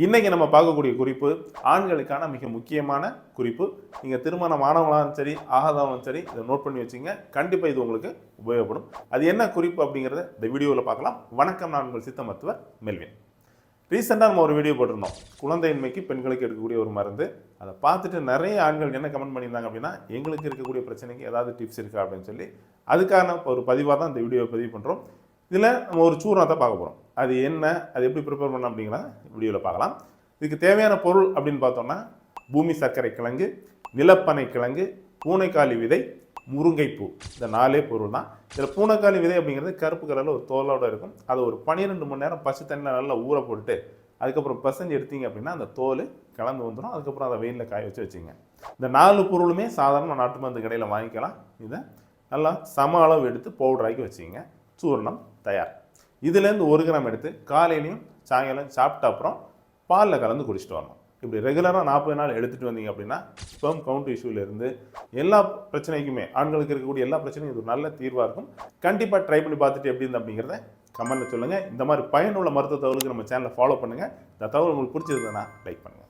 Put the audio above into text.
இன்னைக்கு நம்ம பார்க்கக்கூடிய குறிப்பு ஆண்களுக்கான மிக முக்கியமான குறிப்பு. நீங்கள் திருமணம் ஆனவங்களாலும் சரி ஆகாதவங்களும் சரி இதை நோட் பண்ணி வச்சுங்க. கண்டிப்பாக இது உங்களுக்கு உபயோகப்படும். அது என்ன குறிப்பு அப்படிங்கிறத இந்த வீடியோவில் பார்க்கலாம். வணக்கம், நான் உங்கள் சித்த மருத்துவர் மெல்வின். ரீசெண்டாக நம்ம ஒரு வீடியோ போட்டிருந்தோம், குழந்தையின்மைக்கு பெண்களுக்கு எடுக்கக்கூடிய ஒரு மருந்து. அதை பார்த்துட்டு நிறைய ஆண்கள் என்ன கமெண்ட் பண்ணியிருந்தாங்க அப்படின்னா, எங்களுக்கு இருக்கக்கூடிய பிரச்சனைக்கு ஏதாவது டிப்ஸ் இருக்கா அப்படின்னு சொல்லி அதுக்கான ஒரு பதிவாக தான் இந்த வீடியோவை பதிவு பண்ணுறோம். இதில் நம்ம ஒரு சூரணத்தை பார்க்க போகிறோம். அது என்ன, அது எப்படி ப்ரிப்பேர் பண்ணலாம் அப்படிங்கிறத வீடியோவில் பார்க்கலாம். இதுக்கு தேவையான பொருள் அப்படின்னு பார்த்தோம்னா, பூமி சர்க்கரை கிழங்கு, நிலப்பனை கிழங்கு, பூனைக்காளி விதை, முருங்கைப்பூ, இந்த 4 பொருள் தான். இதில் பூனைக்காளி விதை அப்படிங்கிறது கருப்பு கலரில் ஒரு தோலோடு இருக்கும். அதை ஒரு 12 மணி நேரம் பச்சை தண்ணியில் நல்லா ஊற போட்டுட்டு அதுக்கப்புறம் பசஞ்சு எடுத்தீங்க அப்படின்னா அந்த தோல் கலந்து வந்துடும். அதுக்கப்புறம் அதை வெயிலில் காய வச்சு வச்சுங்க. இந்த 4 பொருளுமே சாதாரண நாட்டு மருந்து கடையில் வாங்கிக்கலாம். இதை நல்லா சம அளவு எடுத்து பவுடராக்கி வச்சுங்க. சூரணம் தயார். இதுலேருந்து 1 கிராம் எடுத்து காலையிலையும் சாயங்காலம் சாப்பிட்ட அப்புறம் பாலில் கலந்து குடிச்சிட்டு வரணும். இப்படி ரெகுலராக 40 நாள் எடுத்துகிட்டு வந்தீங்க அப்படின்னா ஸ்பெர்ம் கவுண்ட் இஷ்யூலேருந்து எல்லா பிரச்சனைக்குமே, ஆண்களுக்கு இருக்கக்கூடிய எல்லா பிரச்சனையும் இது ஒரு நல்ல தீர்வாக இருக்கும். கண்டிப்பாக ட்ரை பண்ணி பார்த்துட்டு எப்படி இருந்து அப்படிங்கிறத கமெண்ட்டில் சொல்லுங்கள். இந்த மாதிரி பயனுள்ள மருத்துவ தகவலுக்கு நம்ம சேனலை ஃபாலோ பண்ணுங்கள். இந்த தகவல் உங்களுக்கு பிடிச்சிருந்ததுன்னா லைக் பண்ணுங்கள்.